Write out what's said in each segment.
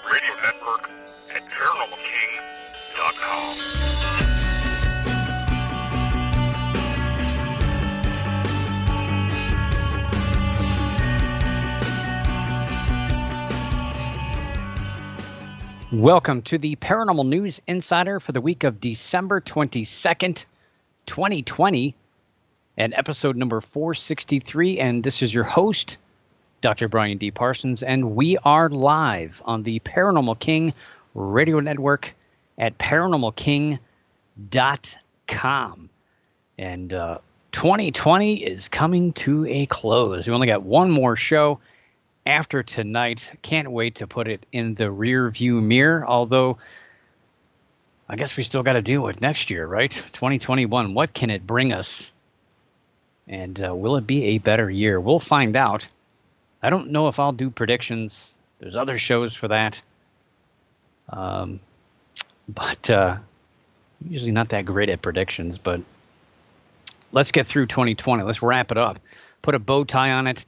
Radio Network at ParanormalKing.com. Welcome to the Paranormal News Insider for the week of December 22nd, 2020, and episode number 463. And this is your host, Dr. Brian D. Parsons, and we are live on the Paranormal King Radio Network at ParanormalKing.com. And 2020 is coming to a close. We only got one more show after tonight. Can't wait to put it in the rear view mirror, although I guess we still got to deal with next year, right? 2021, what can it bring us? And will it be a better year? We'll find out. I don't know if I'll do predictions. There's other shows for that. But usually not that great at predictions, but let's get through 2020. Let's wrap it up. Put a bow tie on it.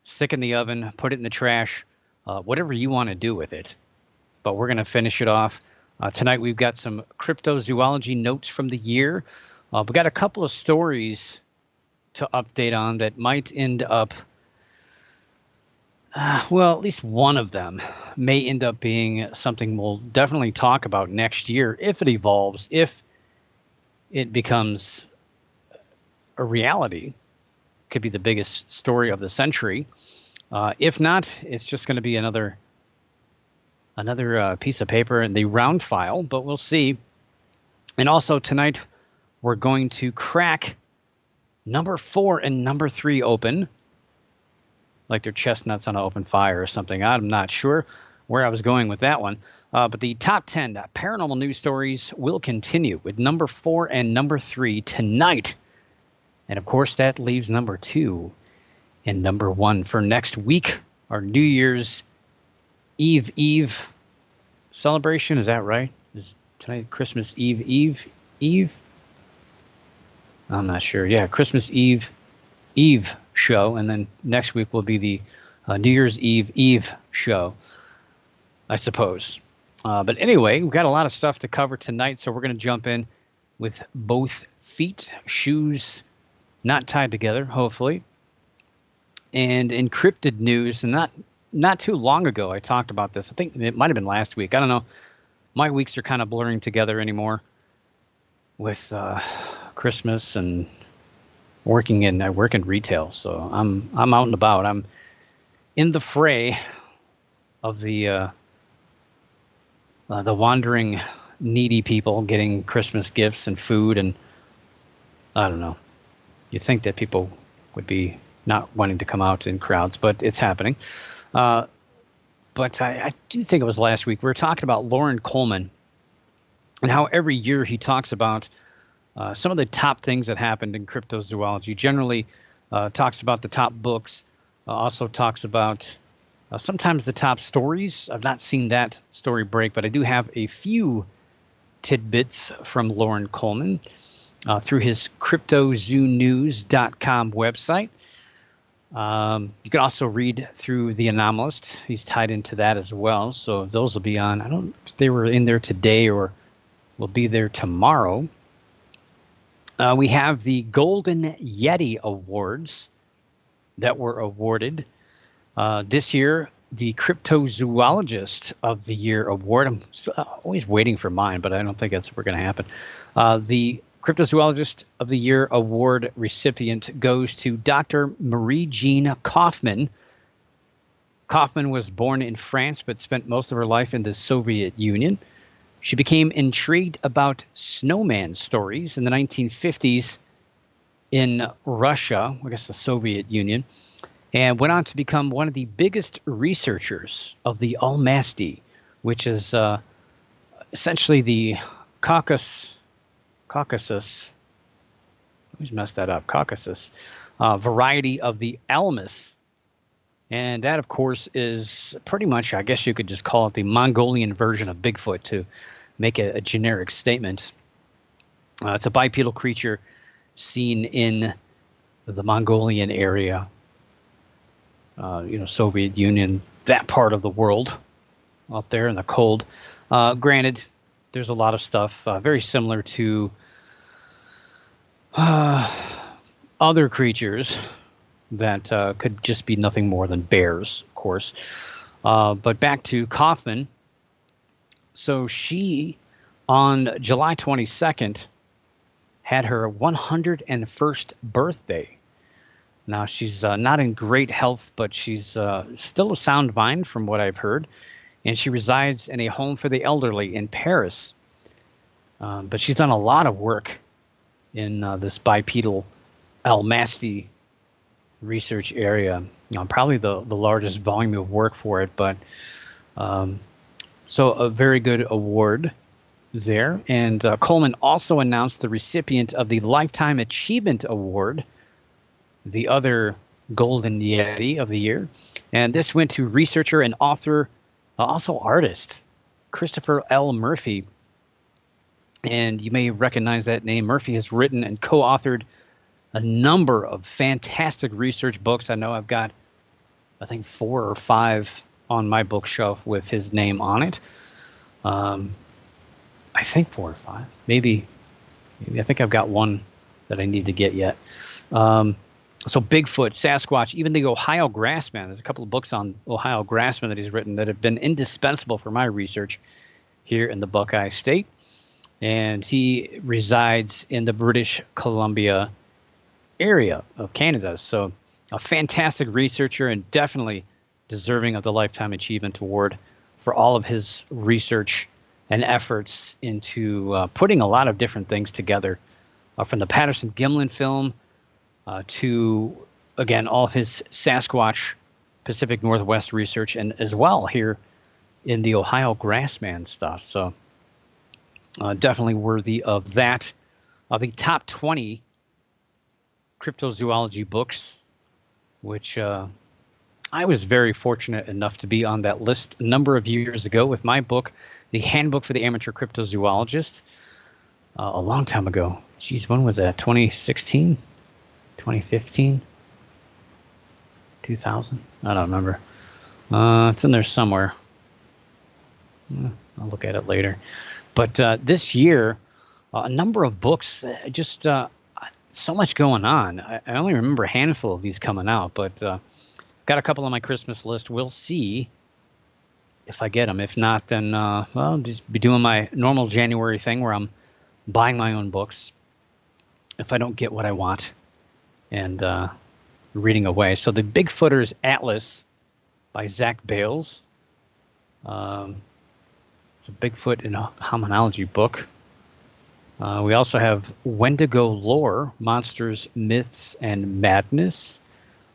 Stick it in the oven, put it in the trash, whatever you want to do with it. But we're going to finish it off. Tonight we've got some cryptozoology notes from the year. We've got a couple of stories to update on that might end up, well, at least one of them may end up being something we'll definitely talk about next year if it evolves, if it becomes a reality. Could be the biggest story of the century. If not, it's just going to be another piece of paper in the round file, but we'll see. And also tonight, we're going to crack number 4 and number 3 open, like they're chestnuts on an open fire or something. I'm not sure where I was going with that one. But the top 10 paranormal news stories will continue with number 4 and number 3 tonight. And of course, that leaves number 2 and number 1 for next week, our New Year's Eve celebration. Is that right? Is tonight Christmas Eve? I'm not sure. Yeah, Christmas Eve show. And then next week will be the New Year's Eve show, I suppose. But anyway, we've got a lot of stuff to cover tonight, so we're going to jump in with both feet, shoes, not tied together, hopefully. And encrypted news, and not too long ago I talked about this. I think it might have been last week. I don't know. My weeks are kind of blurring together anymore with Christmas and I work in retail, so I'm out and about. I'm in the fray of the wandering needy people getting Christmas gifts and food, and I don't know. You'd think that people would be not wanting to come out in crowds, but it's happening. But I do think it was last week. We were talking about Loren Coleman and how every year he talks about some of the top things that happened in cryptozoology. Generally talks about the top books, also talks about sometimes the top stories. I've not seen that story break, but I do have a few tidbits from Loren Coleman. Through his cryptozoonews.com website. You can also read through The Anomalist. He's tied into that as well. So those will be on. I don't know if they were in there today or will be there tomorrow. We have the Golden Yeti Awards that were awarded. This year, the Cryptozoologist of the Year Award. I'm always waiting for mine, but I don't think that's ever going to happen. The Cryptozoologist of the Year Award recipient goes to Dr. Marie-Jeanne Kaufman. Kaufman was born in France but spent most of her life in the Soviet Union. She became intrigued about snowman stories in the 1950s in Russia, I guess the Soviet Union, and went on to become one of the biggest researchers of the Almasty, which is essentially the Caucasus, I always mess that up, Caucasus, variety of the Almas. And that, of course, is pretty much, I guess you could just call it the Mongolian version of Bigfoot to make a generic statement. It's a bipedal creature seen in the Mongolian area, Soviet Union, that part of the world. up there in the cold. Granted, there's a lot of stuff very similar to other creatures that could just be nothing more than bears, of course. But back to Kaufman. So she, on July 22nd, had her 101st birthday. Now, she's not in great health, but she's still a sound mind from what I've heard. And she resides in a home for the elderly in Paris. But she's done a lot of work in this bipedal Almasty research area. Probably the largest volume of work for it, but so a very good award there. And Coleman also announced the recipient of the Lifetime Achievement Award, the other Golden Yeti of the year. And this went to researcher and author, also artist, Christopher L. Murphy. And you may recognize that name. Murphy has written and co-authored a number of fantastic research books. I know I've got, I think, 4 or 5 on my bookshelf with his name on it. I think 4 or 5. Maybe I think I've got one that I need to get yet. So Bigfoot, Sasquatch, even the Ohio Grassman. There's a couple of books on Ohio Grassman that he's written that have been indispensable for my research here in the Buckeye State. And he resides in the British Columbia area of Canada. So a fantastic researcher and definitely deserving of the Lifetime Achievement Award for all of his research and efforts into putting a lot of different things together, from the Patterson-Gimlin film to, again, all of his Sasquatch Pacific Northwest research, and as well here in the Ohio Grassman stuff. So definitely worthy of that. The top 20 cryptozoology books, which I was very fortunate enough to be on that list a number of years ago with my book, The Handbook for the Amateur Cryptozoologist, a long time ago. Geez, when was that? 2016? 2015? 2000? I don't remember. It's in there somewhere. I'll look at it later. But this year, a number of books, just so much going on. I only remember a handful of these coming out, but got a couple on my Christmas list. We'll see if I get them. If not, then well, I'll just be doing my normal January thing where I'm buying my own books if I don't get what I want and reading away. So the Bigfooters Atlas by Zach Bales. It's a Bigfoot and Hominology book. We also have Wendigo Lore, Monsters, Myths, and Madness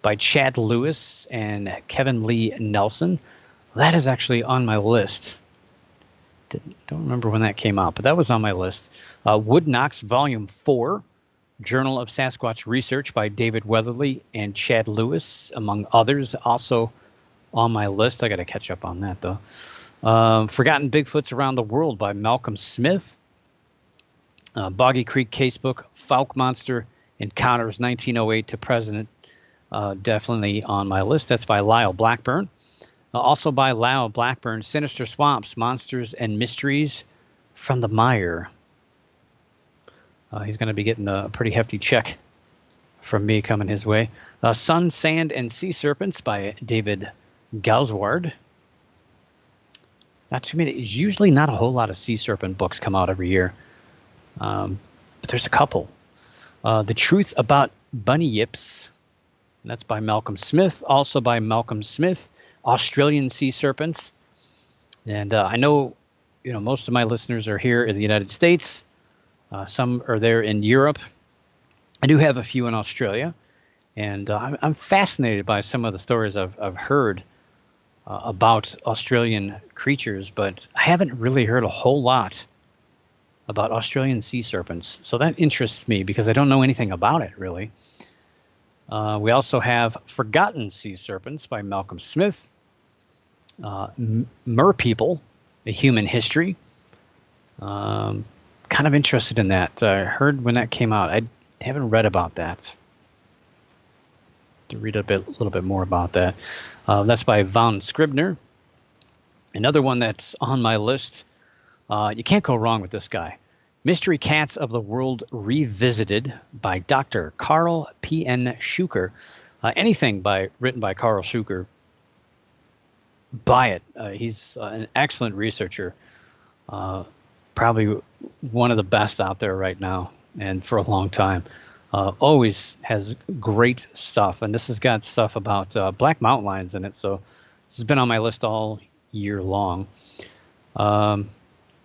by Chad Lewis and Kevin Lee Nelson. That is actually on my list. Don't remember when that came out, but that was on my list. Wood Knox Volume 4, Journal of Sasquatch Research by David Weatherly and Chad Lewis, among others, also on my list. I got to catch up on that, though. Forgotten Bigfoots Around the World by Malcolm Smith. Boggy Creek Casebook, Fouke Monster Encounters 1908 to Present, definitely on my list. That's by Lyle Blackburn. Also by Lyle Blackburn, Sinister Swamps, Monsters and Mysteries from the Mire. He's going to be getting a pretty hefty check from me coming his way. Sun, Sand, and Sea Serpents by David Gausward. Not too many. It's usually not a whole lot of sea serpent books come out every year. But there's a couple. The Truth About Bunny Yips. And that's by Malcolm Smith. Also by Malcolm Smith, Australian Sea Serpents. And I know, most of my listeners are here in the United States. Some are there in Europe. I do have a few in Australia. And I'm fascinated by some of the stories I've heard about Australian creatures, but I haven't really heard a whole lot about Australian sea serpents. So that interests me because I don't know anything about it, really. We also have Forgotten Sea Serpents by Malcolm Smith. Merpeople, A Human History. Kind of interested in that. I heard when that came out. I haven't read about that. To read a little bit more about that. That's by Von Scribner. Another one that's on my list, you can't go wrong with this guy. Mystery Cats of the World Revisited by Dr. Carl P.N. Schuker. Anything written by Carl Schuker, buy it. He's an excellent researcher. Probably one of the best out there right now and for a long time. Always has great stuff. And this has got stuff about black mountain lions in it. So this has been on my list all year long. The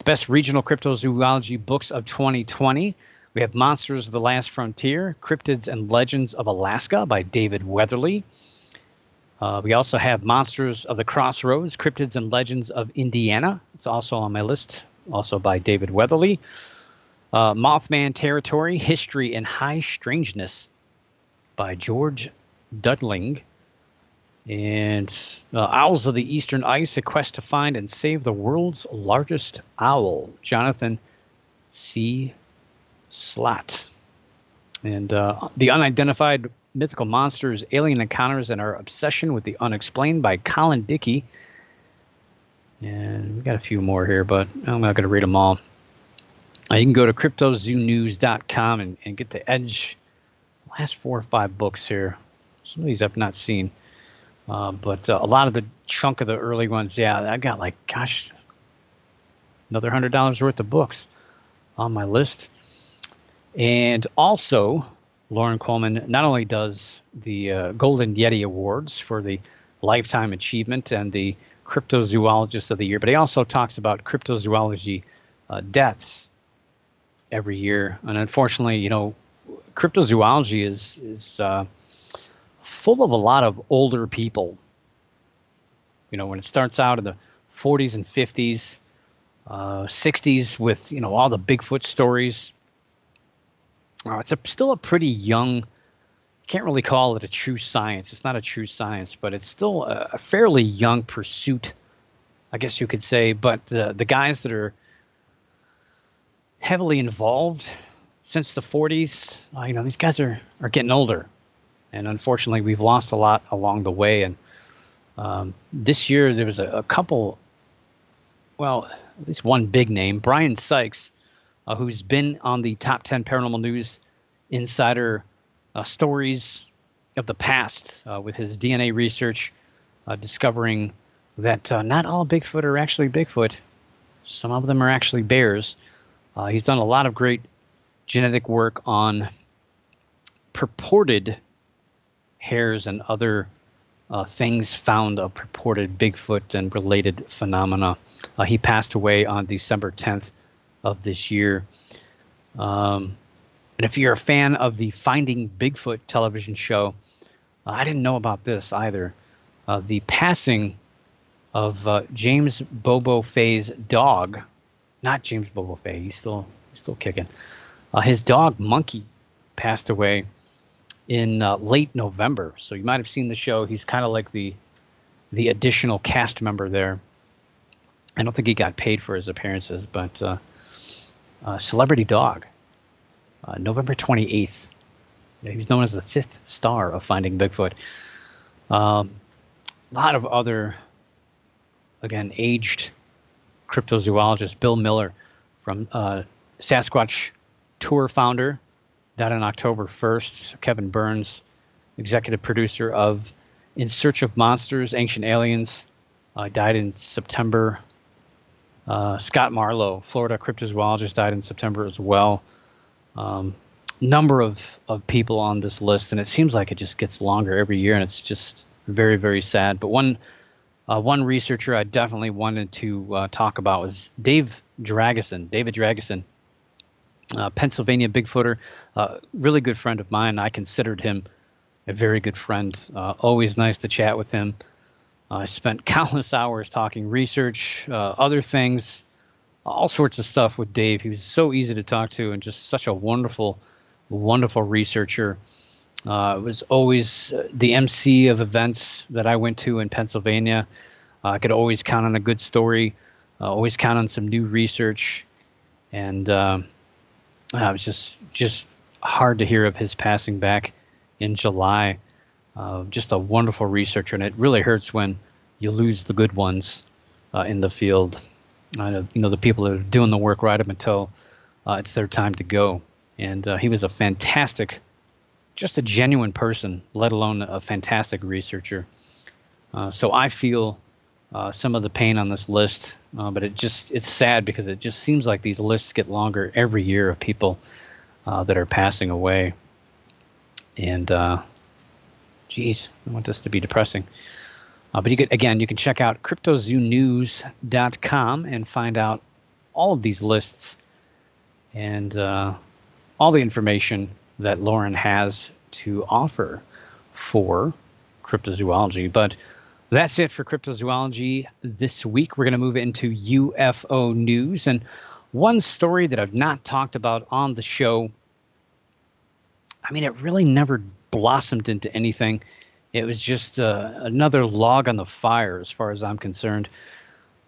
best regional cryptozoology books of 2020. We have Monsters of the Last Frontier, Cryptids and Legends of Alaska by David Weatherly. We also have Monsters of the Crossroads, Cryptids and Legends of Indiana. It's also on my list, also by David Weatherly. Mothman Territory, History and High Strangeness by George Dudling. And Owls of the Eastern Ice, A Quest to Find and Save the World's Largest Owl, Jonathan C. Slott. And The Unidentified Mythical Monsters, Alien Encounters, and Our Obsession with the Unexplained by Colin Dickey. And we got a few more here, but I'm not going to read them all. You can go to cryptozoonews.com and get the edge. Last 4 or 5 books here. Some of these I've not seen. But a lot of the chunk of the early ones, yeah, I've got like, gosh, another $100 worth of books on my list. And also, Lauren Coleman not only does the Golden Yeti Awards for the Lifetime Achievement and the Cryptozoologist of the Year, but he also talks about cryptozoology deaths every year. And unfortunately, you know, cryptozoology is full of a lot of older people. You know, when it starts out in the 40s and 50s, 60s with, you know, all the Bigfoot stories. It's still a pretty young, can't really call it a true science. It's not a true science, but it's still a fairly young pursuit, I guess you could say. But the guys that are heavily involved since the 40s, you know, these guys are getting older. And unfortunately, we've lost a lot along the way. And this year, there was a couple, well, at least one big name, Brian Sykes, who's been on the top 10 Paranormal News Insider stories of the past with his DNA research, discovering that not all Bigfoot are actually Bigfoot. Some of them are actually bears. He's done a lot of great genetic work on purported hares and other things found of purported Bigfoot and related phenomena. He passed away on December 10th of this year. And if you're a fan of the Finding Bigfoot television show, I didn't know about this either. The passing of James Bobo Fay's dog, not James Bobo Fay, he's still kicking. His dog Monkey passed away in late November. So you might have seen the show. He's kind of like the additional cast member there. I don't think he got paid for his appearances, but celebrity dog, November 28th. He's known as the 5th star of Finding Bigfoot. A lot of other, again, aged cryptozoologist Bill Miller from Sasquatch Tour founder, died on October 1st. Kevin Burns, executive producer of In Search of Monsters, Ancient Aliens, died in September. Scott Marlowe, Florida cryptozoologist, died in September as well. Number of people on this list, and it seems like it just gets longer every year, and it's just very, very sad. But one researcher I definitely wanted to talk about was David Drageson, Pennsylvania Bigfooter, really good friend of mine. I considered him a very good friend. Always nice to chat with him. I spent countless hours talking research, other things, all sorts of stuff with Dave. He was so easy to talk to and just such a wonderful, wonderful researcher. Was always the MC of events that I went to in Pennsylvania. I could always count on a good story, always count on some new research. And it was just hard to hear of his passing back in July. Just a wonderful researcher, and it really hurts when you lose the good ones. in the field. The people that are doing the work right up until it's their time to go. And he was a fantastic, just a genuine person, let alone a fantastic researcher. So I feel some of the pain on this list, but it's sad because it just seems like these lists get longer every year of people that are passing away. And geez, I want this to be depressing. But you can check out cryptozoonews.com and find out all of these lists and all the information that Lauren has to offer for cryptozoology. But that's it for cryptozoology this week. We're going to move into UFO news. And one story that I've not talked about on the show, I mean, it really never blossomed into anything. It was just another log on the fire as far as I'm concerned.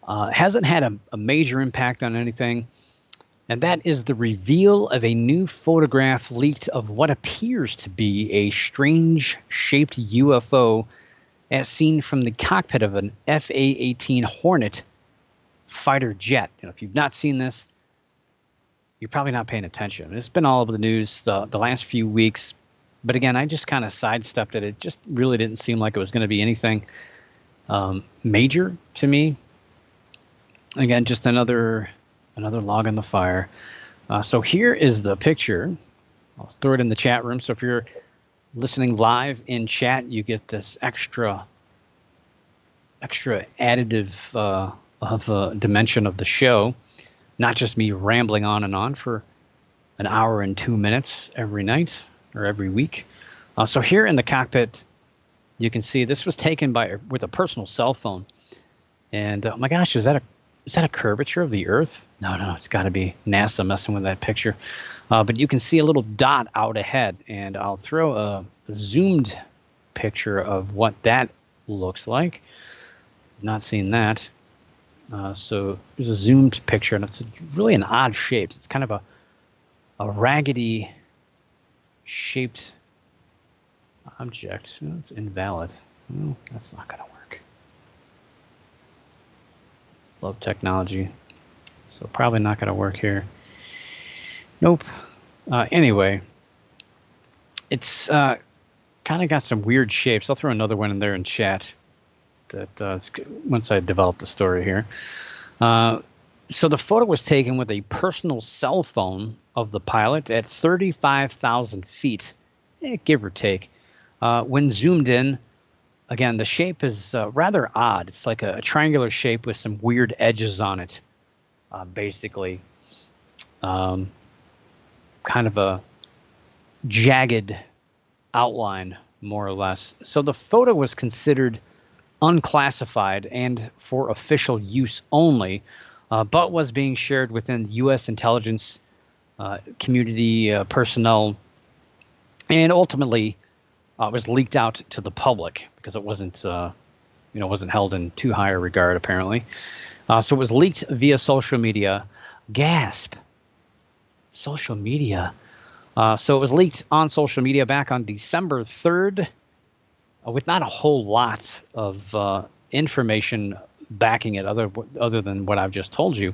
Hasn't had a major impact on anything. And that is the reveal of a new photograph leaked of what appears to be a strange-shaped UFO as seen from the cockpit of an FA-18 Hornet fighter jet. If you've not seen this, you're probably not paying attention. It's been all over the news the last few weeks. But again, I just kind of sidestepped it. It just really didn't seem like it was going to be anything major to me. Again, just another log on the fire. So here is the picture. I'll throw it in the chat room. So if you're listening live in chat, you get this extra additive of dimension of the show. Not just me rambling on and on for an hour and 2 minutes every night or every week. So here in the cockpit, you can see this was taken with a personal cell phone. And oh my gosh, is that a curvature of the Earth? No, it's got to be NASA messing with that picture. But you can see a little dot out ahead, and I'll throw a zoomed picture of what that looks like. Not seen that. So there's a zoomed picture, and it's really an odd shape. It's kind of a raggedy shaped object. It's invalid. Well, that's not going to work. Love technology. So probably not going to work here. Nope. Anyway, it's kind of got some weird shapes. I'll throw another one in there in chat. That once I develop the story here. So the photo was taken with a personal cell phone of the pilot at 35,000 feet, give or take. When zoomed in, again, the shape is rather odd. It's like a triangular shape with some weird edges on it, basically. Kind of a jagged outline, more or less. So the photo was considered unclassified and for official use only, but was being shared within U.S. intelligence community personnel, and ultimately was leaked out to the public because it wasn't held in too high a regard apparently. So it was leaked via social media. Gasp! Social media. So it was leaked on social media back on December 3rd. With not a whole lot of information backing it other than what I've just told you.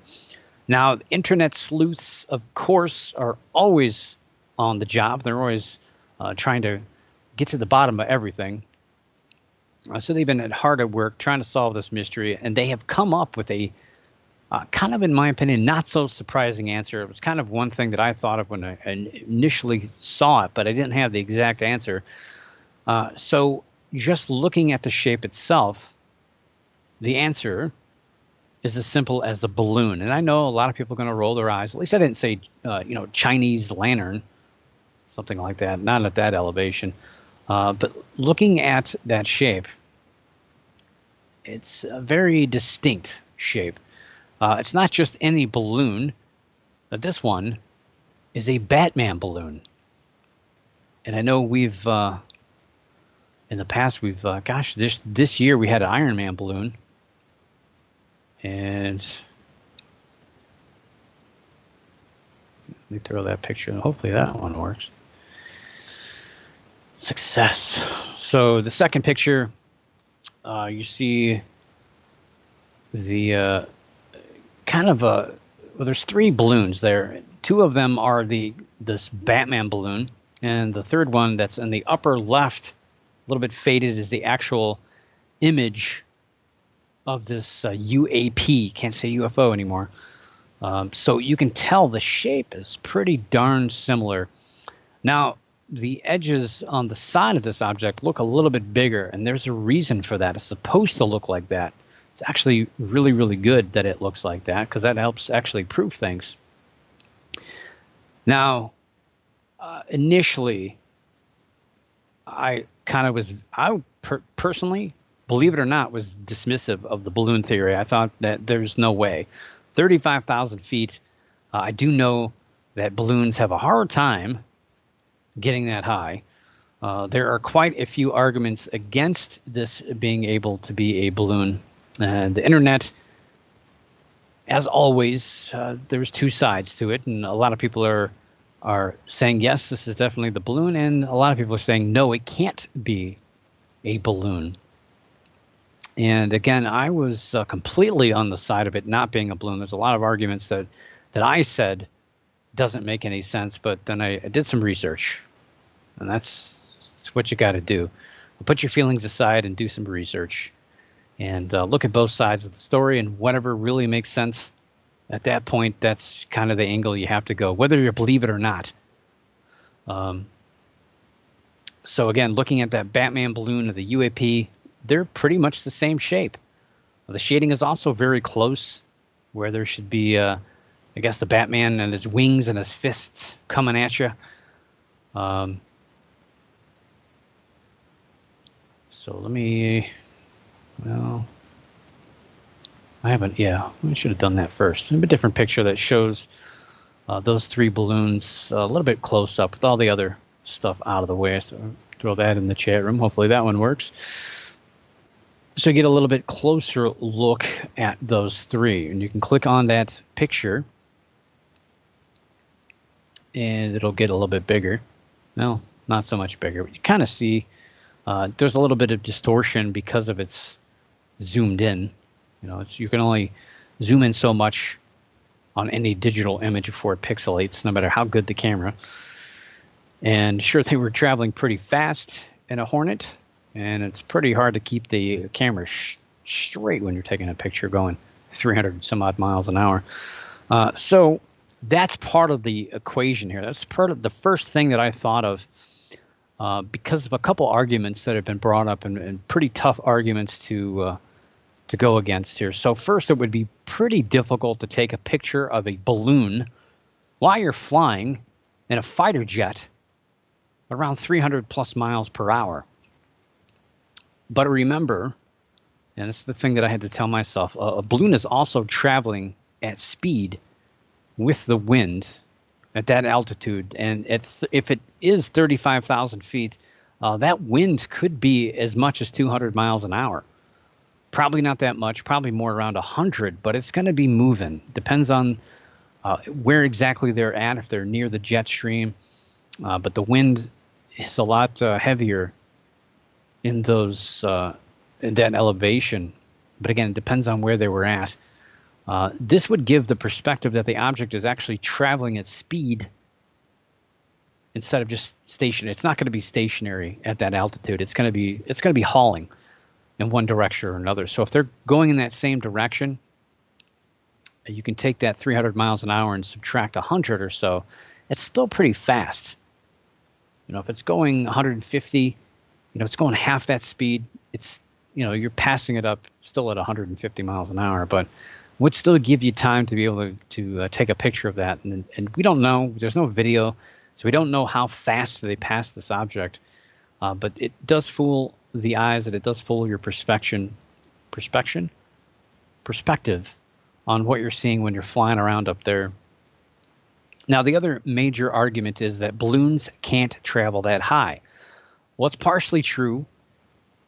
Now, internet sleuths, of course, are always on the job. They're always trying to get to the bottom of everything. So they've been hard at work trying to solve this mystery, and they have come up with a kind of, in my opinion, not so surprising answer. It was kind of one thing that I thought of when I initially saw it, but I didn't have the exact answer. So just looking at the shape itself, the answer is as simple as a balloon. And I know a lot of people are going to roll their eyes. At least I didn't say, Chinese lantern, something like that. Not at that elevation. But looking at that shape, it's a very distinct shape. It's not just any balloon. This one is a Batman balloon. And I know we've... in the past, we've, this year we had an Iron Man balloon. And let me throw that picture. Hopefully that one works. Success. So the second picture, you see the kind of a well, there's three balloons there. Two of them are this Batman balloon, and the third one that's in the upper left, a little bit faded, is the actual image of this UAP. Can't say UFO anymore. So you can tell the shape is pretty darn similar. Now, the edges on the side of this object look a little bit bigger, and there's a reason for that. It's supposed to look like that. It's actually really, really good that it looks like that, because that helps actually prove things. Now, initially, I personally, believe it or not, was dismissive of the balloon theory. I thought that there's no way. 35,000 feet, I do know that balloons have a hard time getting that high. There are quite a few arguments against this being able to be a balloon. And the internet, as always, there's two sides to it, and a lot of people are saying, yes, this is definitely the balloon, and a lot of people are saying, no, it can't be a balloon. And again, I was completely on the side of it not being a balloon. There's a lot of arguments that I said doesn't make any sense, but then I did some research, and that's what you got to do. Put your feelings aside and do some research, and look at both sides of the story, and whatever really makes sense at that point, that's kind of the angle you have to go, whether you believe it or not. So again, looking at that Batman balloon of the UAP, they're pretty much the same shape. The shading is also very close, where there should be, I guess, the Batman and his wings and his fists coming at you. So let me, well, I should have done that first. I have a different picture that shows those three balloons a little bit close up with all the other stuff out of the way. So throw that in the chat room. Hopefully that one works. So you get a little bit closer look at those three, and you can click on that picture and it'll get a little bit bigger. No, not so much bigger, but you kind of see there's a little bit of distortion because of it's zoomed in. You can only zoom in so much on any digital image before it pixelates, no matter how good the camera. And sure, they were traveling pretty fast in a Hornet, and it's pretty hard to keep the camera straight when you're taking a picture going 300 some odd miles an hour. So that's part of the equation here. That's part of the first thing that I thought of because of a couple arguments that have been brought up, and pretty tough arguments to go against here. So first, it would be pretty difficult to take a picture of a balloon while you're flying in a fighter jet around 300 plus miles per hour. But remember, and this is the thing that I had to tell myself, a balloon is also traveling at speed with the wind at that altitude. And if it is 35,000 feet, that wind could be as much as 200 miles an hour. Probably not that much, probably more around 100, but it's going to be moving. Depends on where exactly they're at, if they're near the jet stream. But the wind is a lot heavier in those in that elevation. But again, it depends on where they were at. This would give the perspective that the object is actually traveling at speed instead of just stationary. It's not going to be stationary at that altitude. It's going to be hauling in one direction or another. So if they're going in that same direction, you can take that 300 miles an hour and subtract 100 or so. It's still pretty fast. If it's going 150, it's going half that speed. It's, you're passing it up still at 150 miles an hour, but would still give you time to be able to take a picture of that. And we don't know. There's no video, so we don't know how fast they pass this object. But it does fool the eyes, and it does fool your perspective on what you're seeing when you're flying around up there. Now, the other major argument is that balloons can't travel that high. Well, it's partially true,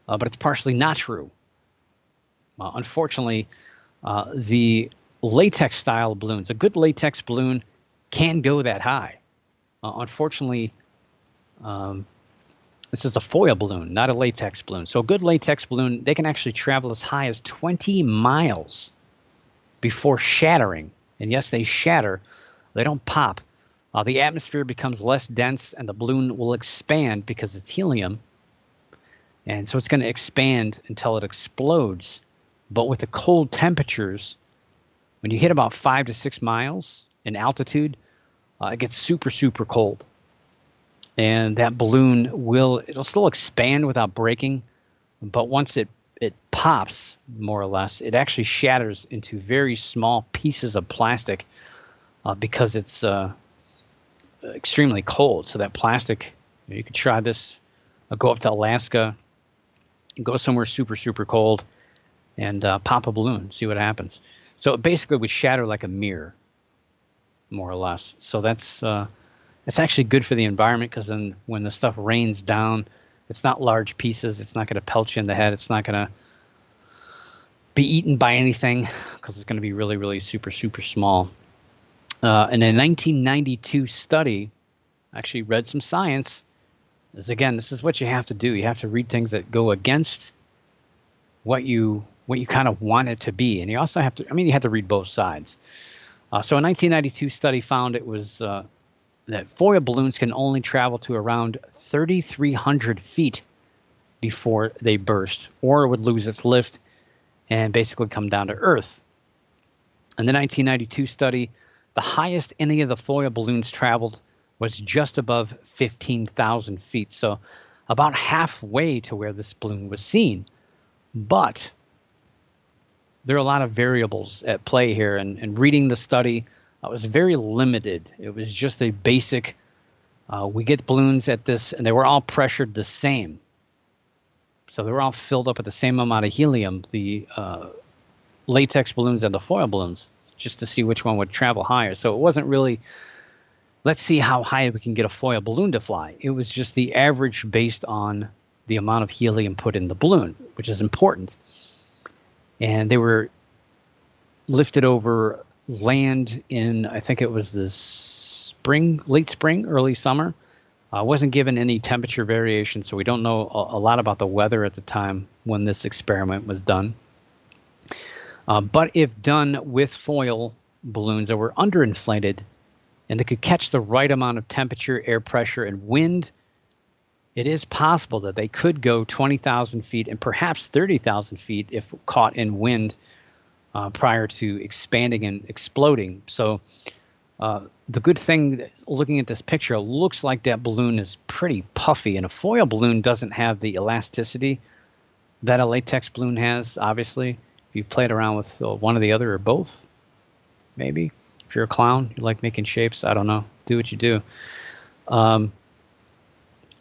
but it's partially not true. Unfortunately, the latex style balloons, a good latex balloon can go that high. Unfortunately, This is a foil balloon, not a latex balloon. So a good latex balloon, they can actually travel as high as 20 miles before shattering. And yes, they shatter. They don't pop. The atmosphere becomes less dense and the balloon will expand because it's helium. And so it's going to expand until it explodes. But with the cold temperatures, when you hit about 5 to 6 miles in altitude, it gets super, super cold. And that balloon it'll still expand without breaking, but once it pops, more or less, it actually shatters into very small pieces of plastic because it's extremely cold. So that plastic, you could try this, go up to Alaska, go somewhere super, super cold, and pop a balloon, see what happens. So it basically would shatter like a mirror, more or less. So that's it's actually good for the environment because then when the stuff rains down, it's not large pieces. It's not going to pelt you in the head. It's not going to be eaten by anything because it's going to be really, really super, super small. In a 1992 study, I actually read some science. This is what you have to do. You have to read things that go against what you kind of want it to be. And you also have to, you have to read both sides. So a 1992 study found it was that foil balloons can only travel to around 3,300 feet before they burst, or it would lose its lift and basically come down to Earth. In the 1992 study, the highest any of the foil balloons traveled was just above 15,000 feet, so about halfway to where this balloon was seen. But there are a lot of variables at play here, and reading the study, it was very limited. It was just a basic, we get balloons at this, and they were all pressured the same. So they were all filled up with the same amount of helium, the latex balloons and the foil balloons, just to see which one would travel higher. So it wasn't really, let's see how high we can get a foil balloon to fly. It was just the average based on the amount of helium put in the balloon, which is important. And they were lifted over land in, I think it was the late spring, early summer. Wasn't given any temperature variation, so we don't know a lot about the weather at the time when this experiment was done. But if done with foil balloons that were underinflated and they could catch the right amount of temperature, air pressure, and wind, it is possible that they could go 20,000 feet and perhaps 30,000 feet if caught in wind prior to expanding and exploding. So the good thing, looking at this picture, it looks like that balloon is pretty puffy, and a foil balloon doesn't have the elasticity that a latex balloon has, obviously. If you played around with one or the other or both, maybe. If you're a clown, you like making shapes, I don't know. Do what you do. But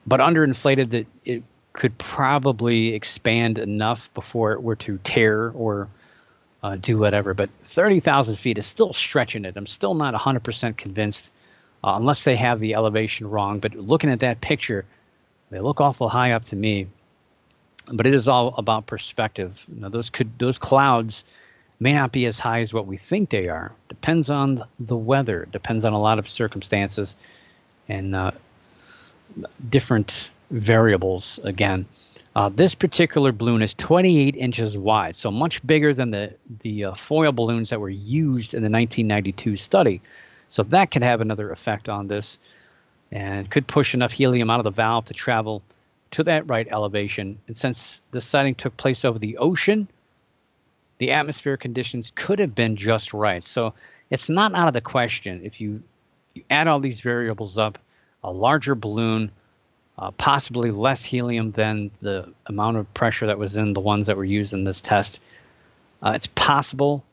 underinflated, it could probably expand enough before it were to tear or do whatever. But 30,000 feet is still stretching it. I'm still not 100% convinced unless they have the elevation wrong. But looking at that picture, they look awful high up to me. But it is all about perspective. Now, those clouds may not be as high as what we think they are. Depends on the weather. Depends on a lot of circumstances and different variables again. This particular balloon is 28 inches wide, so much bigger than the foil balloons that were used in the 1992 study. So that could have another effect on this and could push enough helium out of the valve to travel to that right elevation. And since the sighting took place over the ocean, the atmospheric conditions could have been just right. So it's not out of the question. If you add all these variables up, a larger balloon, possibly less helium than the amount of pressure that was in the ones that were used in this test. It's possible.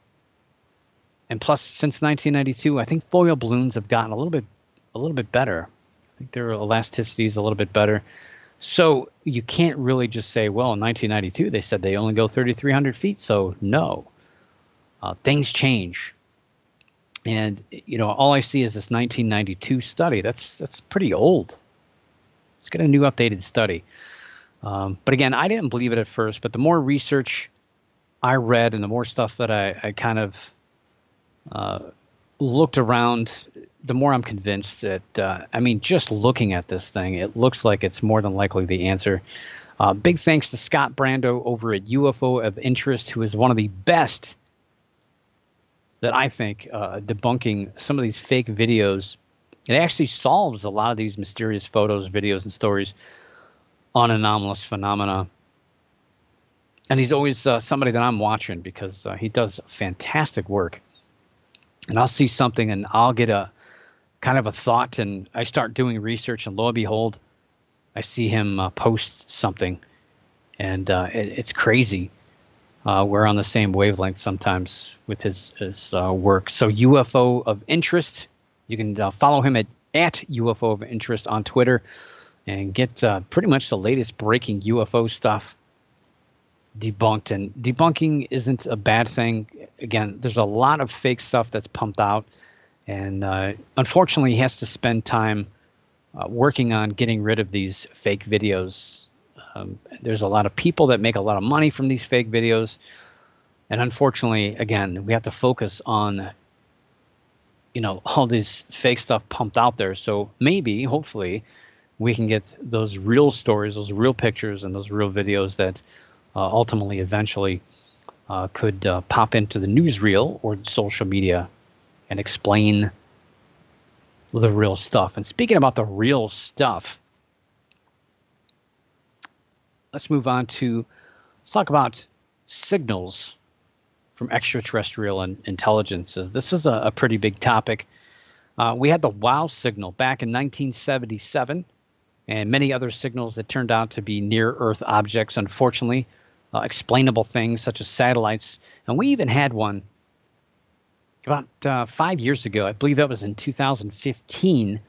And plus, since 1992, I think foil balloons have gotten a little bit better. I think their elasticity is a little bit better. So you can't really just say, well, in 1992, they said they only go 3,300 feet. So no, things change. And, all I see is this 1992 study. That's pretty old. Let's get a new updated study. But again, I didn't believe it at first, but the more research I read and the more stuff that I kind of looked around the more I'm convinced that, I mean, just looking at this thing, it looks like it's more than likely the answer. Big thanks to Scott Brando over at UFO of Interest, who is one of the best that I think debunking some of these fake videos. It actually solves a lot of these mysterious photos, videos, and stories on anomalous phenomena. And he's always somebody that I'm watching because he does fantastic work. And I'll see something and I'll get a kind of a thought, and I start doing research, and lo and behold, I see him post something, and it's crazy. We're on the same wavelength sometimes with his work. So UFO of Interest, you can follow him at UFO of Interest on Twitter and get pretty much the latest breaking UFO stuff debunked. And debunking isn't a bad thing. Again, there's a lot of fake stuff that's pumped out, and unfortunately he has to spend time working on getting rid of these fake videos. There's a lot of people that make a lot of money from these fake videos, and unfortunately, again, we have to focus on all this fake stuff pumped out there. So maybe, hopefully, we can get those real stories, those real pictures, and those real videos that ultimately, eventually, could pop into the newsreel or social media and explain the real stuff. And speaking about the real stuff, let's move on to talk about signals from extraterrestrial intelligences. This is a pretty big topic. We had the WOW signal back in 1977, and many other signals that turned out to be near-Earth objects, unfortunately, explainable things such as satellites. And we even had one about 5 years ago. I believe that was in 2015.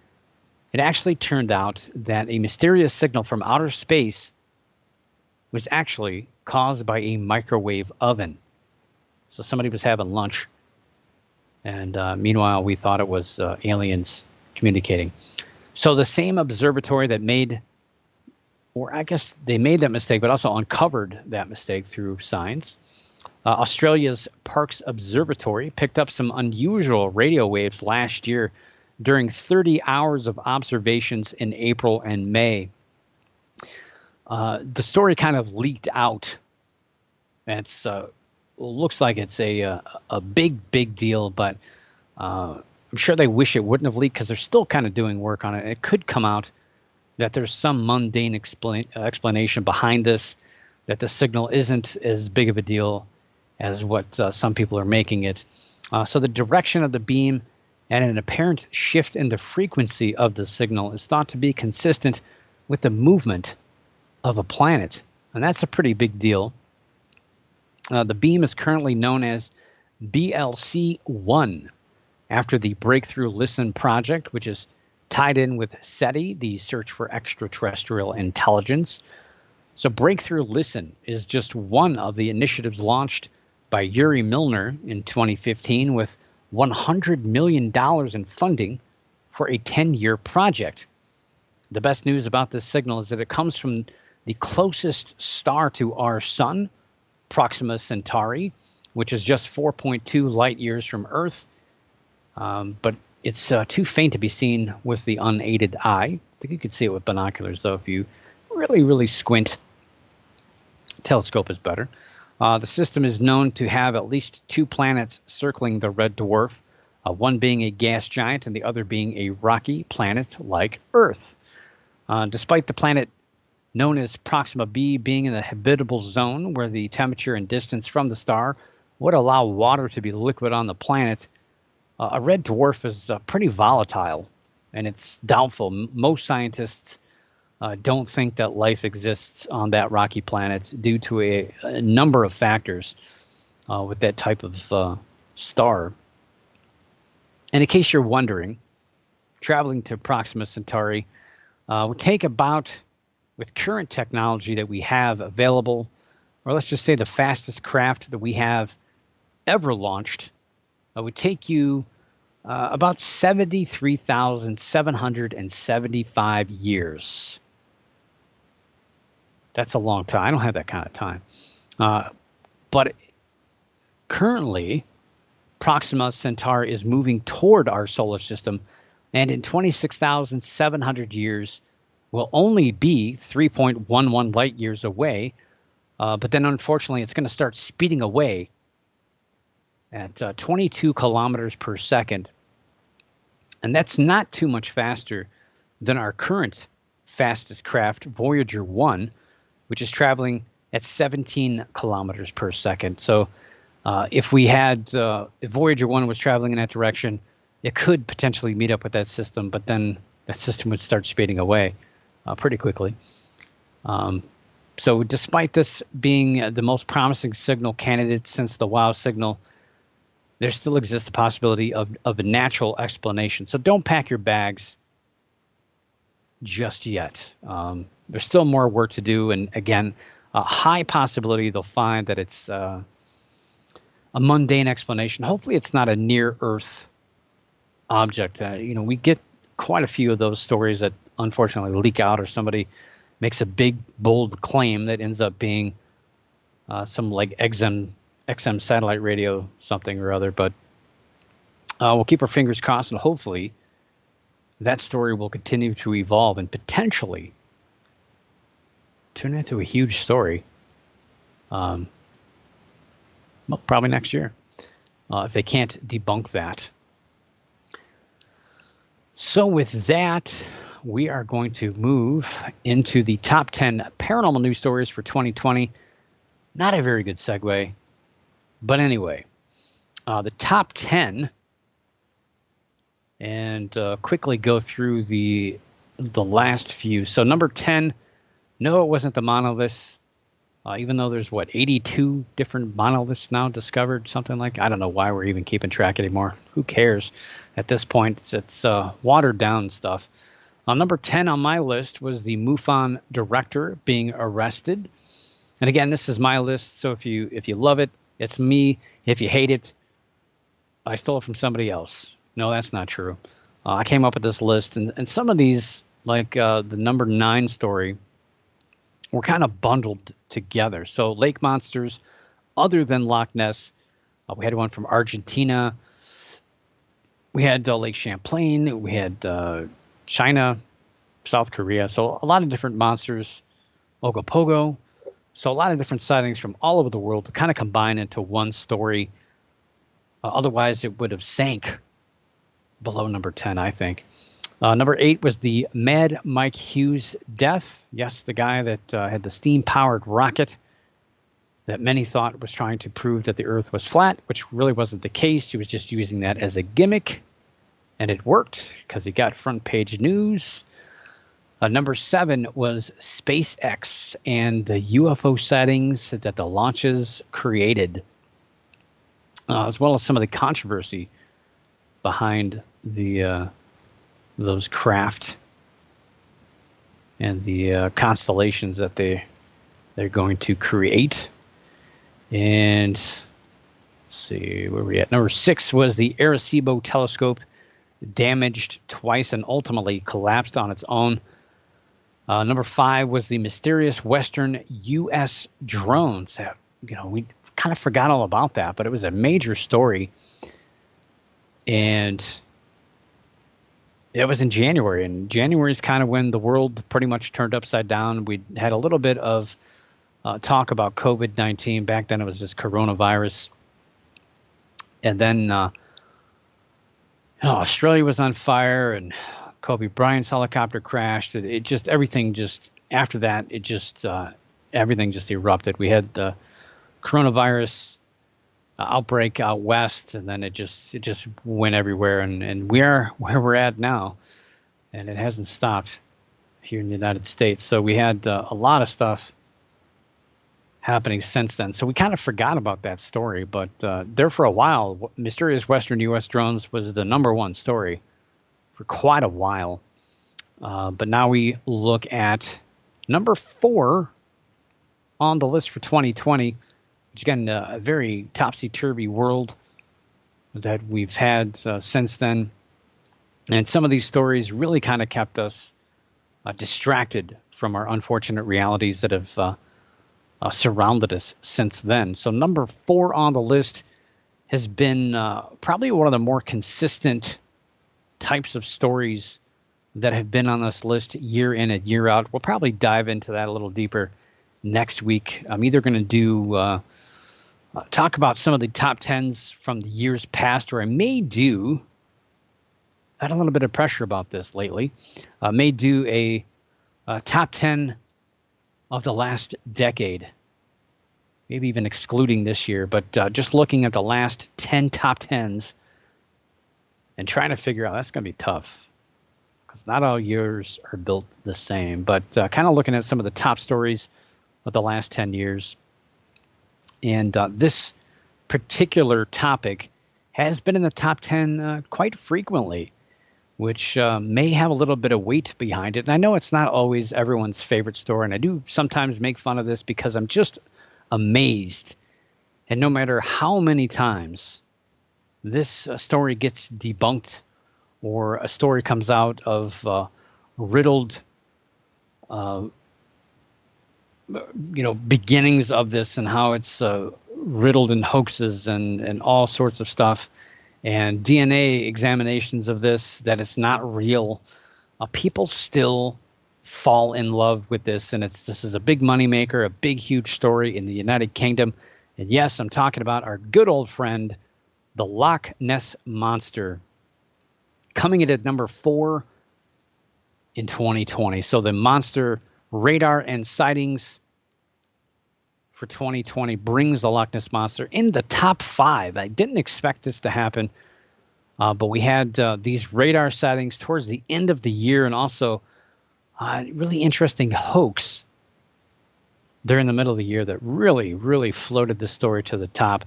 It actually turned out that a mysterious signal from outer space was actually caused by a microwave oven. So somebody was having lunch, and meanwhile we thought it was aliens communicating. So the same observatory that made, or I guess they made that mistake, but also uncovered that mistake through science. Australia's Parkes Observatory picked up some unusual radio waves last year during 30 hours of observations in April and May. The story kind of leaked out. It's looks like it's a big deal, but I'm sure they wish it wouldn't have leaked because they're still kind of doing work on it. It could come out that there's some mundane explanation behind this, that the signal isn't as big of a deal as what some people are making it. So the direction of the beam and an apparent shift in the frequency of the signal is thought to be consistent with the movement of a planet, and that's a pretty big deal. The beam is currently known as BLC-1, after the Breakthrough Listen project, which is tied in with SETI, the Search for Extraterrestrial Intelligence. So Breakthrough Listen is just one of the initiatives launched by Yuri Milner in 2015 with $100 million in funding for a 10-year project. The best news about this signal is that it comes from the closest star to our sun, Proxima Centauri, which is just 4.2 light years from Earth. But it's too faint to be seen with the unaided eye. I think you could see it with binoculars, though, if you really squint. Telescope is better. The system is known to have at least 2 planets circling the red dwarf, one being a gas giant and the other being a rocky planet like Earth. Despite the planet known as Proxima B being in the habitable zone where the temperature and distance from the star would allow water to be liquid on the planet, a red dwarf is pretty volatile, and it's doubtful. Most scientists don't think that life exists on that rocky planet due to a number of factors with that type of star. And in case you're wondering, traveling to Proxima Centauri would take about, with current technology that we have available, or let's just say the fastest craft that we have ever launched, would take you about 73,775 years. That's a long time. I don't have that kind of time. But currently, Proxima Centauri is moving toward our solar system and in 26,700 years will only be 3.11 light years away. But then, unfortunately, it's going to start speeding away at 22 kilometers per second. And that's not too much faster than our current fastest craft, Voyager 1, which is traveling at 17 kilometers per second. So if Voyager 1 was traveling in that direction, it could potentially meet up with that system, but then that system would start speeding away pretty quickly. So despite this being the most promising signal candidate since the WOW signal, there still exists the possibility of a natural explanation. So don't pack your bags just yet. There's still more work to do. And again, a high possibility they'll find that it's a mundane explanation. Hopefully it's not a near-Earth object. We get quite a few of those stories that unfortunately leak out, or somebody makes a big, bold claim that ends up being some like XM satellite radio something or other. But we'll keep our fingers crossed, and hopefully that story will continue to evolve and potentially turn into a huge story. Well, probably next year, if they can't debunk that. So with that, we are going to move into the top 10 paranormal news stories for 2020. Not a very good segue, but anyway, the top 10, and quickly go through the last few. So number 10, no, it wasn't the monoliths. Even though there's 82 different monoliths now discovered, something like. I don't know why we're even keeping track anymore. Who cares at this point? It's watered down stuff. Number 10 on my list was the MUFON director being arrested. And again, this is my list, so if you love it, it's me. If you hate it, I stole it from somebody else. No, that's not true. I came up with this list, and some of these, like the number 9 story, were kind of bundled together. So lake monsters other than Loch Ness, we had one from Argentina. We had Lake Champlain. We had China, South Korea. So a lot of different monsters. Ogopogo. So a lot of different sightings from all over the world to kind of combine into one story. Otherwise, it would have sank below number 10, I think. Number 8 was the Mad Mike Hughes death. Yes, the guy that had the steam-powered rocket that many thought was trying to prove that the Earth was flat, which really wasn't the case. He was just using that as a gimmick, and it worked because he got front-page news. Number 7 was SpaceX and the UFO sightings that the launches created, as well as some of the controversy behind those craft and the constellations that they're going to create. And let's see, where we at? Number 6 was the Arecibo telescope, damaged twice and ultimately collapsed on its own. Number 5 was the mysterious Western U.S. drones. We kind of forgot all about that, but it was a major story. And it was in January, and January is kind of when the world pretty much turned upside down. We had a little bit of talk about COVID-19. Back then it was just coronavirus. And then Australia was on fire, and Kobe Bryant's helicopter crashed. Everything after that, everything just erupted. We had the coronavirus outbreak out west, and then it just went everywhere, and we are where we're at now, and it hasn't stopped here in the United States. So we had a lot of stuff happening since then. So we kind of forgot about that story, but there for a while, mysterious Western U.S. drones was the number 1 story for quite a while. But now we look at number 4 on the list for 2020, which again, a very topsy-turvy world that we've had since then. And some of these stories really kind of kept us distracted from our unfortunate realities that have surrounded us since then. So number 4 on the list has been probably one of the more consistent types of stories that have been on this list year in and year out. We'll probably dive into that a little deeper next week. I'm either going to do talk about some of the top 10s from the years past, or I may do, I had a little bit of pressure about this lately, may do a top 10 of the last decade, maybe even excluding this year, but just looking at the last 10 top 10s and trying to figure out, that's going to be tough because not all years are built the same, but kind of looking at some of the top stories of the last 10 years. And this particular topic has been in the top 10 quite frequently, which may have a little bit of weight behind it. And I know it's not always everyone's favorite story, and I do sometimes make fun of this because I'm just amazed. And no matter how many times this story gets debunked or a story comes out of riddled beginnings of this and how it's riddled in hoaxes and all sorts of stuff, and DNA examinations of this, that it's not real, people still fall in love with this. And this is a big moneymaker, a big, huge story in the United Kingdom. And yes, I'm talking about our good old friend, the Loch Ness Monster, coming in at number 4 in 2020. So the monster radar and sightings for 2020 brings the Loch Ness Monster in the top 5. I didn't expect this to happen, but we had these radar sightings towards the end of the year, and also really interesting hoax during the middle of the year that really, really floated the story to the top.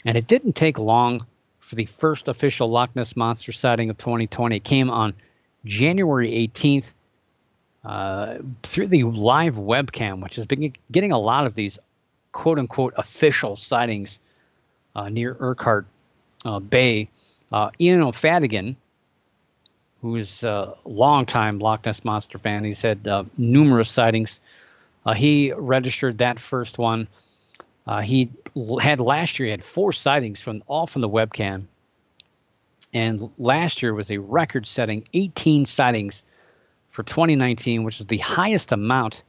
And it didn't take long for the first official Loch Ness Monster sighting of 2020. It came on January 18th. Through the live webcam, which has been getting a lot of these quote-unquote official sightings near Urquhart Bay. Ian O'Fadigan, who is a longtime Loch Ness Monster fan, he's had numerous sightings. He registered that first one. He had last year, he had 4 sightings all from the webcam. And last year was a record-setting 18 sightings for 2019, which is the highest amount,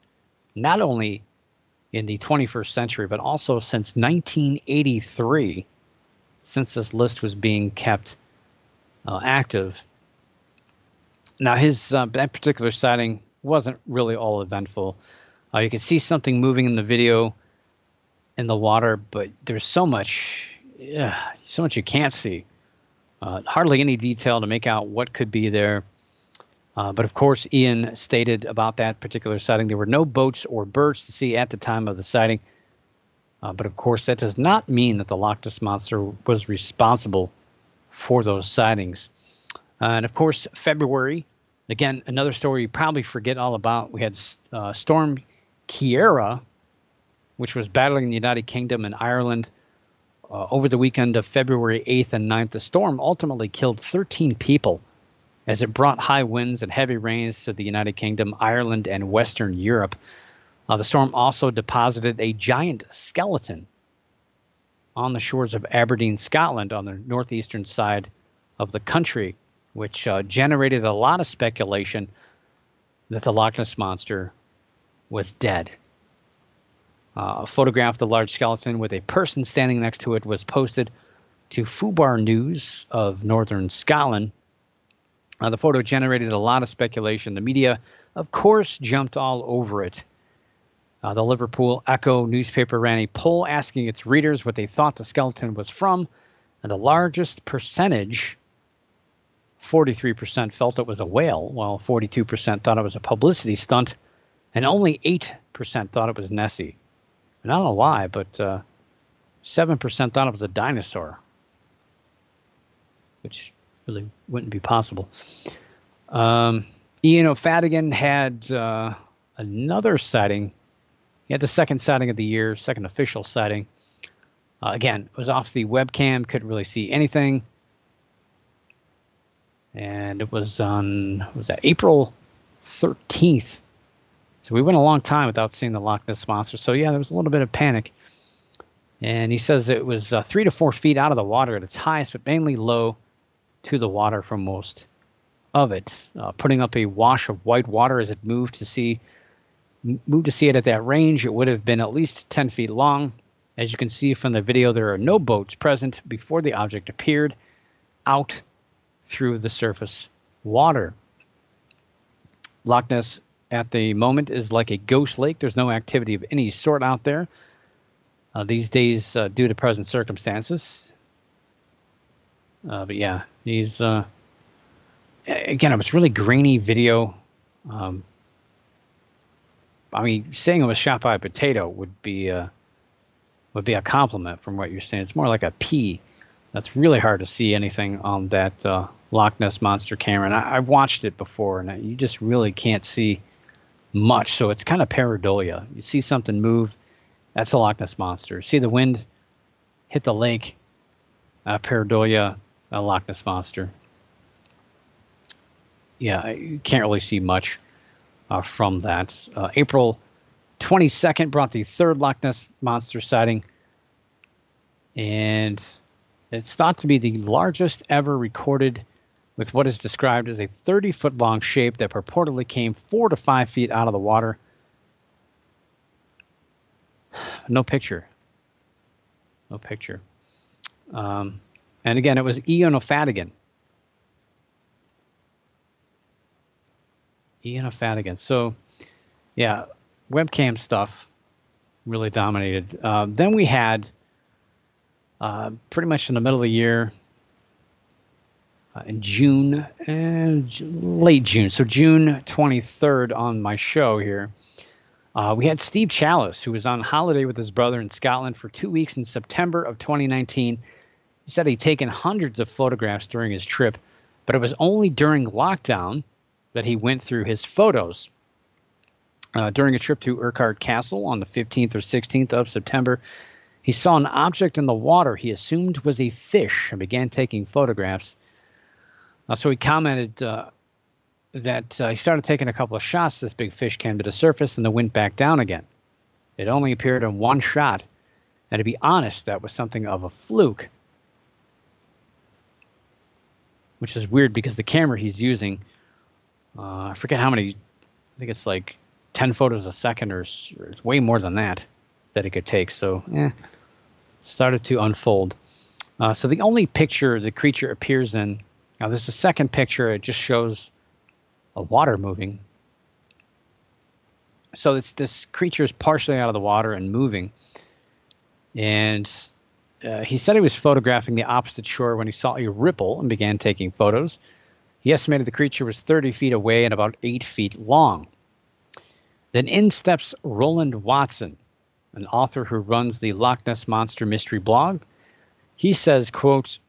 not only in the 21st century, but also since 1983, since this list was being kept active. Now, that particular sighting wasn't really all eventful. You can see something moving in the video in the water, but there's so much you can't see. Hardly any detail to make out what could be there. But of course, Ian stated about that particular sighting, there were no boats or birds to see at the time of the sighting. But of course, that does not mean that the Loch Ness Monster was responsible for those sightings. And of course, February, again, another story you probably forget all about. We had Storm Ciara, which was battling the United Kingdom and Ireland over the weekend of February 8th and 9th. The storm ultimately killed 13 people as it brought high winds and heavy rains to the United Kingdom, Ireland, and Western Europe. The storm also deposited a giant skeleton on the shores of Aberdeen, Scotland, on the northeastern side of the country, which generated a lot of speculation that the Loch Ness Monster was dead. A photograph of the large skeleton with a person standing next to it was posted to Fubar News of Northern Scotland. The photo generated a lot of speculation. The media, of course, jumped all over it. The Liverpool Echo newspaper ran a poll asking its readers what they thought the skeleton was from, and the largest percentage, 43%, felt it was a whale, while 42% thought it was a publicity stunt, and only 8% thought it was Nessie. And I don't know why, but 7% thought it was a dinosaur, which really wouldn't be possible. Ian O'Fadigan had another sighting. He had the second sighting of the year, second official sighting. Again, it was off the webcam, couldn't really see anything. And it was on, April 13th. So we went a long time without seeing the Loch Ness Monster. So yeah, there was a little bit of panic. And he says it was 3 to 4 feet out of the water at its highest, but mainly low to the water for most of it, putting up a wash of white water as it moved to see it at that range. It would have been at least 10 feet long. As you can see from the video, there are no boats present before the object appeared out through the surface water. Loch Ness at the moment is like a ghost lake. There's no activity of any sort out there these days due to present circumstances. But yeah, he's again, it was really grainy video. I mean, saying it was shot by a potato would be a compliment from what you're saying. It's more like a pea. That's really hard to see anything on that Loch Ness Monster camera. And I've watched it before, and you just really can't see much. So it's kind of pareidolia. You see something move, that's a Loch Ness Monster. See the wind hit the lake, pareidolia, a Loch Ness Monster. Yeah, you can't really see much from that. April 22nd brought the third Loch Ness Monster sighting, and it's thought to be the largest ever recorded, with what is described as a 30-foot long shape that purportedly came 4 to 5 feet out of the water. No picture. No picture. And again, it was Ionophagian. Ionophagian. So, yeah, webcam stuff really dominated. Then we had, pretty much in the middle of the year, in June, late June, so June 23rd on my show here, we had Steve Chalice, who was on holiday with his brother in Scotland for 2 weeks in September of 2019. He said he'd taken hundreds of photographs during his trip, but it was only during lockdown that he went through his photos. During a trip to Urquhart Castle on the 15th or 16th of September, he saw an object in the water he assumed was a fish and began taking photographs. So he commented that he started taking a couple of shots. This big fish came to the surface and then went back down again. It only appeared in one shot. And to be honest, that was something of a fluke. Which is weird because the camera he's using, I forget how many, I think it's like 10 photos a second or it's way more than that it could take. So, started to unfold. So the only picture the creature appears in, now there's a second picture, it just shows a water moving. So this creature is partially out of the water and moving. And he said he was photographing the opposite shore when he saw a ripple and began taking photos. He estimated the creature was 30 feet away and about 8 feet long. Then in steps Roland Watson, an author who runs the Loch Ness Monster Mystery blog. He says, quote,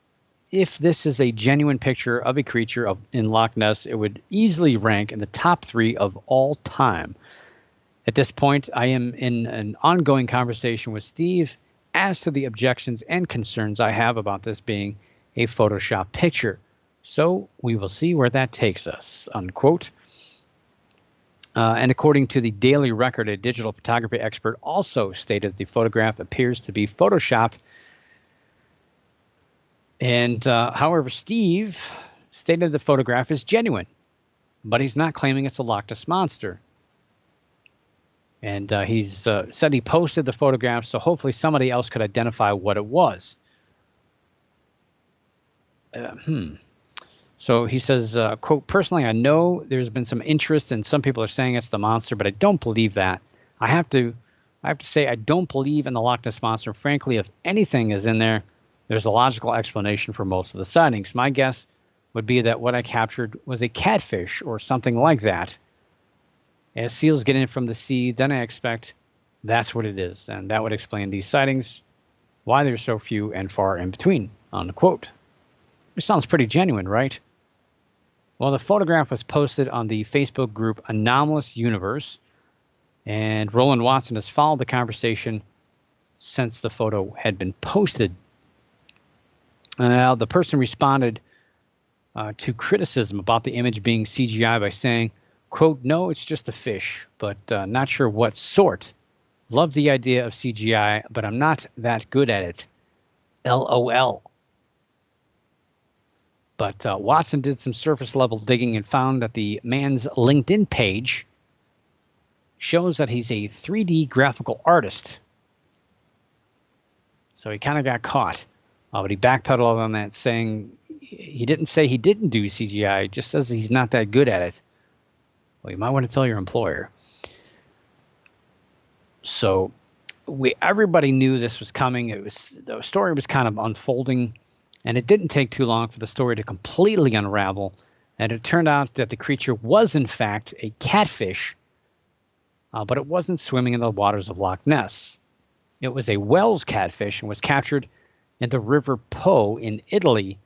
"If this is a genuine picture of a creature in Loch Ness, it would easily rank in the top 3 of all time. At this point, I am in an ongoing conversation with Steve as to the objections and concerns I have about this being a Photoshop picture. So we will see where that takes us," unquote. And according to the Daily Record, a digital photography expert also stated the photograph appears to be photoshopped. And however, Steve stated the photograph is genuine, but he's not claiming it's a Loch Ness Monster. And he's said he posted the photograph, so hopefully somebody else could identify what it was. So he says, quote, "Personally, I know there's been some interest and some people are saying it's the monster, but I don't believe that. I have to say I don't believe in the Loch Ness Monster. Frankly, if anything is in there, there's a logical explanation for most of the sightings. My guess would be that what I captured was a catfish or something like that. As seals get in from the sea, then I expect that's what it is. And that would explain these sightings, why there's so few and far in between," unquote. It sounds pretty genuine, right? Well, the photograph was posted on the Facebook group Anomalous Universe, and Roland Watson has followed the conversation since the photo had been posted. Now, the person responded to criticism about the image being CGI by saying, quote, "No, it's just a fish, but not sure what sort. Love the idea of CGI, but I'm not that good at it. LOL." But Watson did some surface level digging and found that the man's LinkedIn page shows that he's a 3D graphical artist. So he kind of got caught. But he backpedaled on that, saying he didn't say he didn't do CGI. He just says he's not that good at it. Well, you might want to tell your employer. So everybody knew this was coming. The story was kind of unfolding, and it didn't take too long for the story to completely unravel. And it turned out that the creature was, in fact, a catfish, but it wasn't swimming in the waters of Loch Ness. It was a Wells catfish and was captured in the River Po in Italy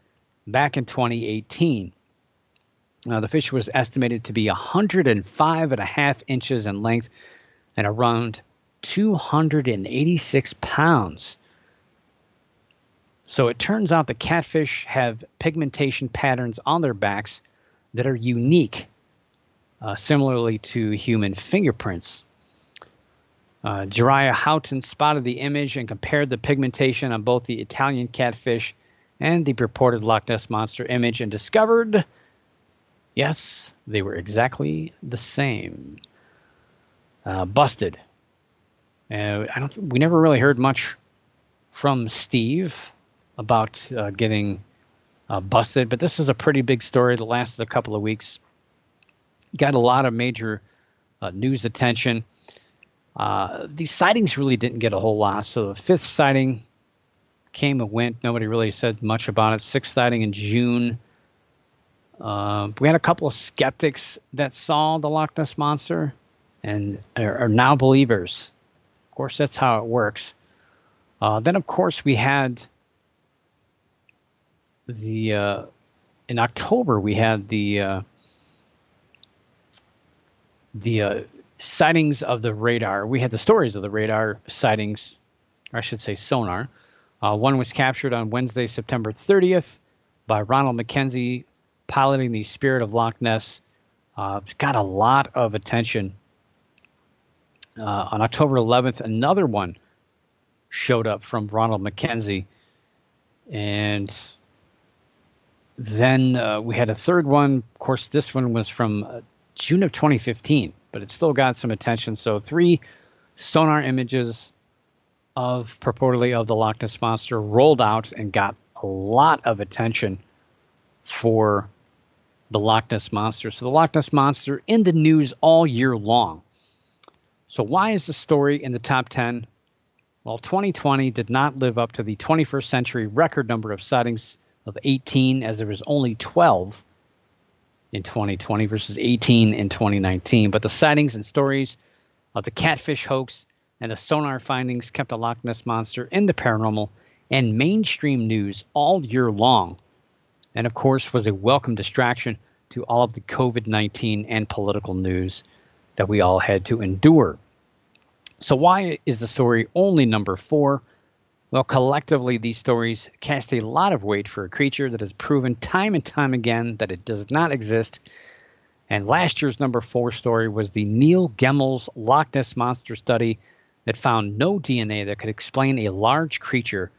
back in 2018. The fish was estimated to be 105.5 inches in length and around 286 pounds. So it turns out the catfish have pigmentation patterns on their backs that are unique, similarly to human fingerprints. Jariah Houghton spotted the image and compared the pigmentation on both the Italian catfish and the purported Loch Ness Monster image and discovered, yes, they were exactly the same. Busted. We never really heard much from Steve about getting busted, but this is a pretty big story that lasted a couple of weeks. Got a lot of major news attention. These sightings really didn't get a whole lot. So the fifth sighting came and went. Nobody really said much about it. Sixth sighting in June. We had a couple of skeptics that saw the Loch Ness Monster and are now believers. Of course, that's how it works. Then, of course, we had in October, we had the sightings of the radar. We had the stories of the radar sightings, or I should say sonar. One was captured on Wednesday, September 30th by Ronald McKenzie piloting the Spirit of Loch Ness. It's got a lot of attention. On October 11th, another one showed up from Ronald McKenzie. And then we had a third one. Of course, this one was from June of 2015, but it still got some attention. So 3 sonar images of purportedly of the Loch Ness Monster rolled out and got a lot of attention for the Loch Ness Monster. So the Loch Ness Monster in the news all year long. So why is the story in the top 10? Well, 2020 did not live up to the 21st century record number of sightings of 18, as there was only 12 in 2020 versus 18 in 2019. But the sightings and stories of the catfish hoax and the sonar findings kept the Loch Ness Monster in the paranormal and mainstream news all year long. And of course, was a welcome distraction to all of the COVID-19 and political news that we all had to endure. So why is the story only number 4? Well, collectively, these stories cast a lot of weight for a creature that has proven time and time again that it does not exist. And last year's number 4 story was the Neil Gemmel's Loch Ness Monster study that found no DNA that could explain a large creature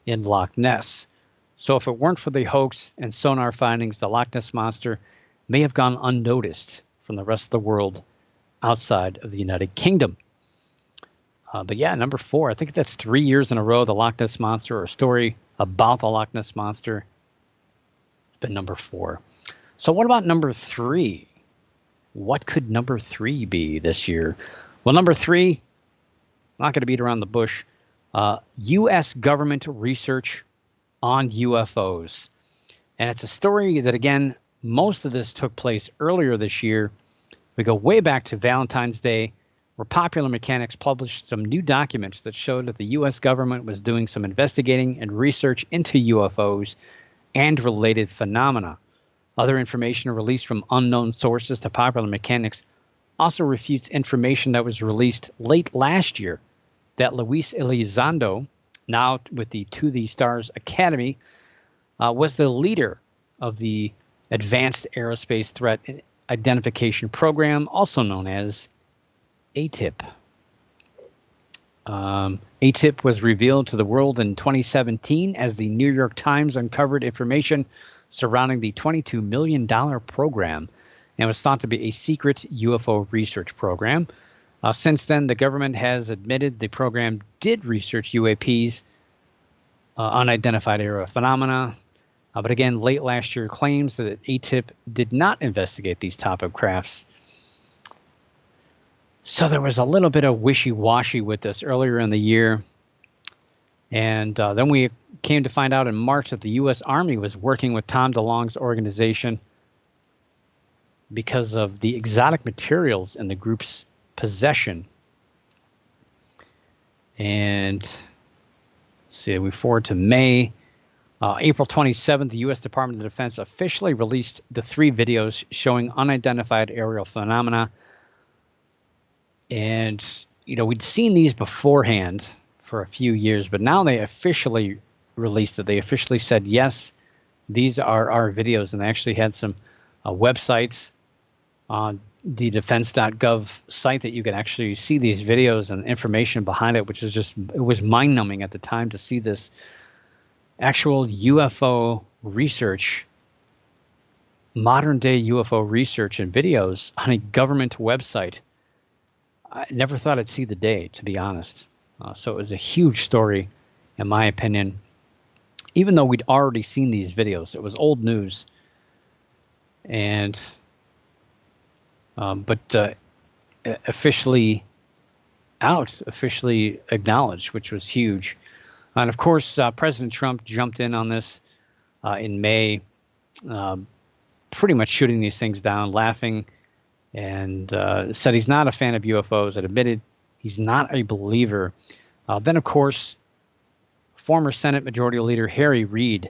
in Loch Ness. So if it weren't for the hoax and sonar findings, the Loch Ness Monster may have gone unnoticed from the rest of the world outside of the United Kingdom. But yeah, number 4, I think that's 3 years in a row, the Loch Ness Monster, or a story about the Loch Ness Monster. It's been number 4. So what about number 3? What could number 3 be this year? Well, number 3, not going to beat around the bush, U.S. government research on UFOs. And it's a story that, again, most of this took place earlier this year. We go way back to Valentine's Day, where Popular Mechanics published some new documents that showed that the U.S. government was doing some investigating and research into UFOs and related phenomena. Other information released from unknown sources to Popular Mechanics also refutes information that was released late last year that Luis Elizondo, now with the To the Stars Academy, was the leader of the Advanced Aerospace Threat Identification Program, also known as ATIP. ATIP was revealed to the world in 2017 as the New York Times uncovered information surrounding the $22 million program and was thought to be a secret UFO research program. Since then, the government has admitted the program did research UAPs, unidentified aerial phenomena, but again, late last year claims that ATIP did not investigate these type of crafts. So there was a little bit of wishy-washy with this earlier in the year. And then we came to find out in March that the U.S. Army was working with Tom DeLonge's organization because of the exotic materials in the group's possession. And let's see, we forward to May. April 27th, the U.S. Department of Defense officially released the 3 videos showing unidentified aerial phenomena. And, you know, we'd seen these beforehand for a few years, but now they officially released it. They officially said, yes, these are our videos. And they actually had some websites on the defense.gov site that you can actually see these videos and information behind it, which is just, it was mind-numbing at the time to see this actual UFO research, modern day UFO research and videos on a government website. I never thought I'd see the day, to be honest. So it was a huge story, in my opinion, even though we'd already seen these videos. It was old news. And, but officially out, officially acknowledged, which was huge. And of course, President Trump jumped in on this in May, pretty much shooting these things down, laughing, and said he's not a fan of UFOs, and admitted he's not a believer. Then, of course, former Senate Majority Leader Harry Reid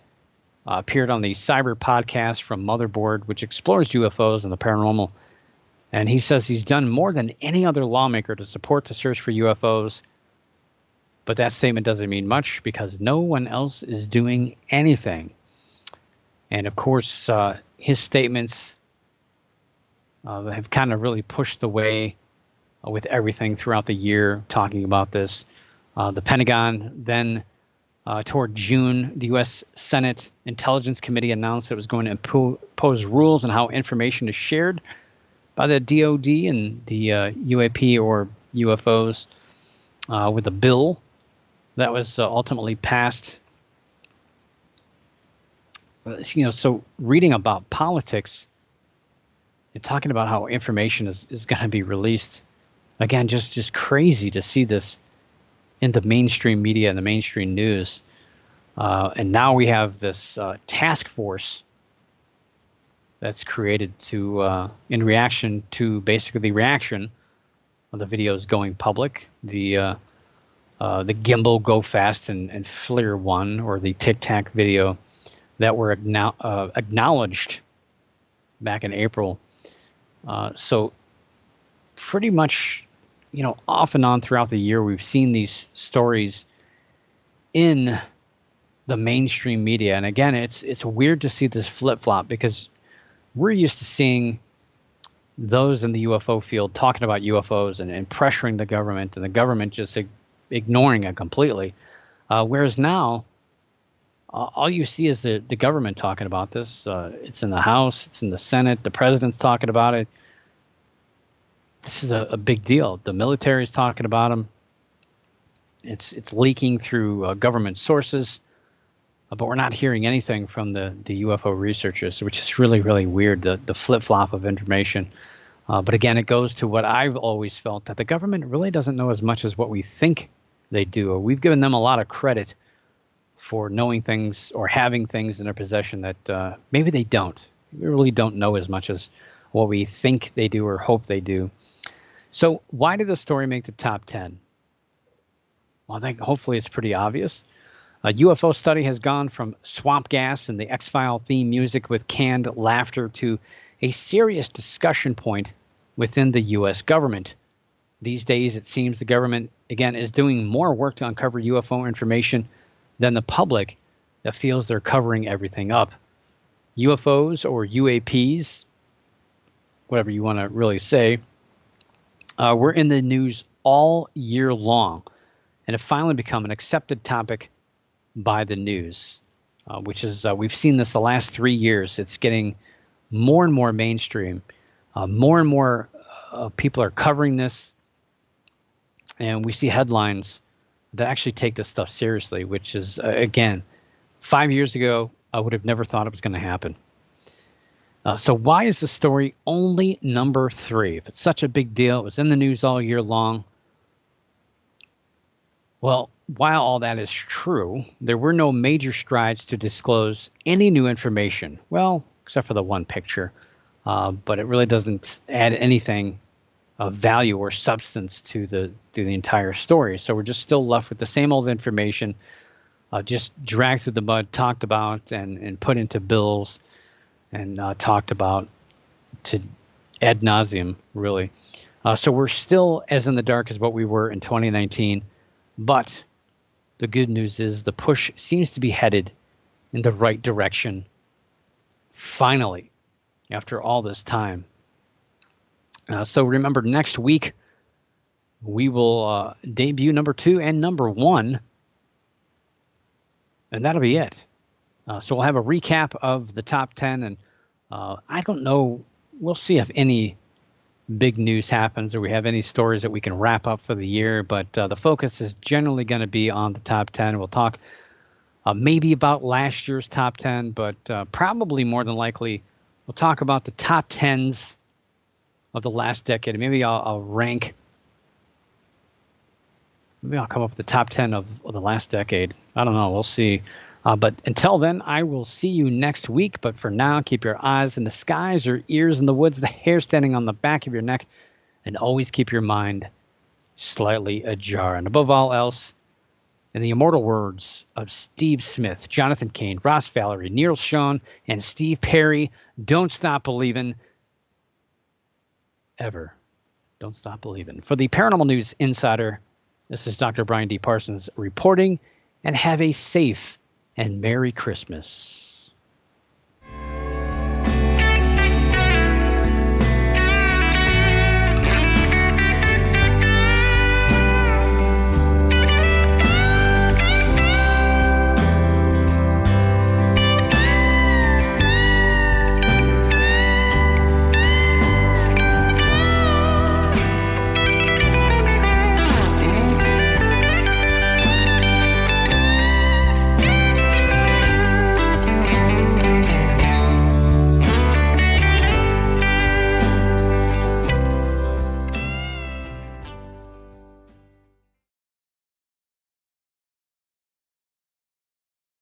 appeared on the Cyber podcast from Motherboard, which explores UFOs and the paranormal. And he says he's done more than any other lawmaker to support the search for UFOs. But that statement doesn't mean much because no one else is doing anything. And of course, his statements have kind of really pushed the way with everything throughout the year talking about this. The Pentagon then, toward June, the U.S. Senate Intelligence Committee announced it was going to impose rules on how information is shared by the DoD and the UAP or UFOs with a bill that was ultimately passed. You know, so reading about politics and talking about how information is going to be released, again, just crazy to see this in the mainstream media and the mainstream news. And now we have this task force that's created to, in reaction to basically the reaction of the videos going public, the gimbal go fast and FLIR one, or the Tic Tac video that were acknowledged back in April. So pretty much, you know, off and on throughout the year, we've seen these stories in the mainstream media. And again, it's weird to see this flip-flop because we're used to seeing those in the UFO field talking about UFOs and pressuring the government, and the government just ignoring it completely. Whereas now, all you see is the government talking about this. It's in the House, it's in the Senate, the president's talking about it. This is a big deal. The military is talking about them. It's leaking through government sources, but we're not hearing anything from the UFO researchers, which is really, really weird, the flip-flop of information. But again, it goes to what I've always felt, that the government really doesn't know as much as what we think they do. We've given them a lot of credit for knowing things or having things in their possession that maybe they don't. We really don't know as much as what we think they do or hope they do. So why did the story make the top 10? Well, I think hopefully it's pretty obvious. A UFO study has gone from swamp gas and the X-File theme music with canned laughter to a serious discussion point within the U.S. government. These days, it seems the government, again, is doing more work to uncover UFO information than the public that feels they're covering everything up. UFOs or UAPs, whatever you want to really say, were in the news all year long and have finally become an accepted topic by the news. which is we've seen this the last 3 years. It's getting more and more mainstream. More and more people are covering this, and we see headlines that actually take this stuff seriously, which is, again, 5 years ago, I would have never thought it was going to happen. So why is the story only number 3? If it's such a big deal, it was in the news all year long. Well, while all that is true, there were no major strides to disclose any new information. Well, except for the one picture. But it really doesn't add anything of value or substance to the entire story. So we're just still left with the same old information, just dragged through the mud, talked about, and put into bills, and talked about to ad nauseum, really. So we're still as in the dark as what we were in 2019, but the good news is the push seems to be headed in the right direction, finally, after all this time. So remember, next week, we will debut number 2 and number 1, and that'll be it. So we'll have a recap of the top 10, and I don't know, we'll see if any big news happens or we have any stories that we can wrap up for the year, but the focus is generally going to be on the top 10. We'll talk maybe about last year's top 10, but probably more than likely we'll talk about the top 10s of the last decade. Maybe I'll rank. Maybe I'll come up with the top 10 of the last decade. I don't know. We'll see. But until then, I will see you next week. But for now, keep your eyes in the skies, your ears in the woods, the hair standing on the back of your neck, and always keep your mind slightly ajar. And above all else, in the immortal words of Steve Smith, Jonathan Cain, Ross Valerie, Neil Schon, and Steve Perry, don't stop believing. Ever. Don't stop believing. For the Paranormal News Insider, this is Dr. Brian D. Parsons reporting, and have a safe and Merry Christmas.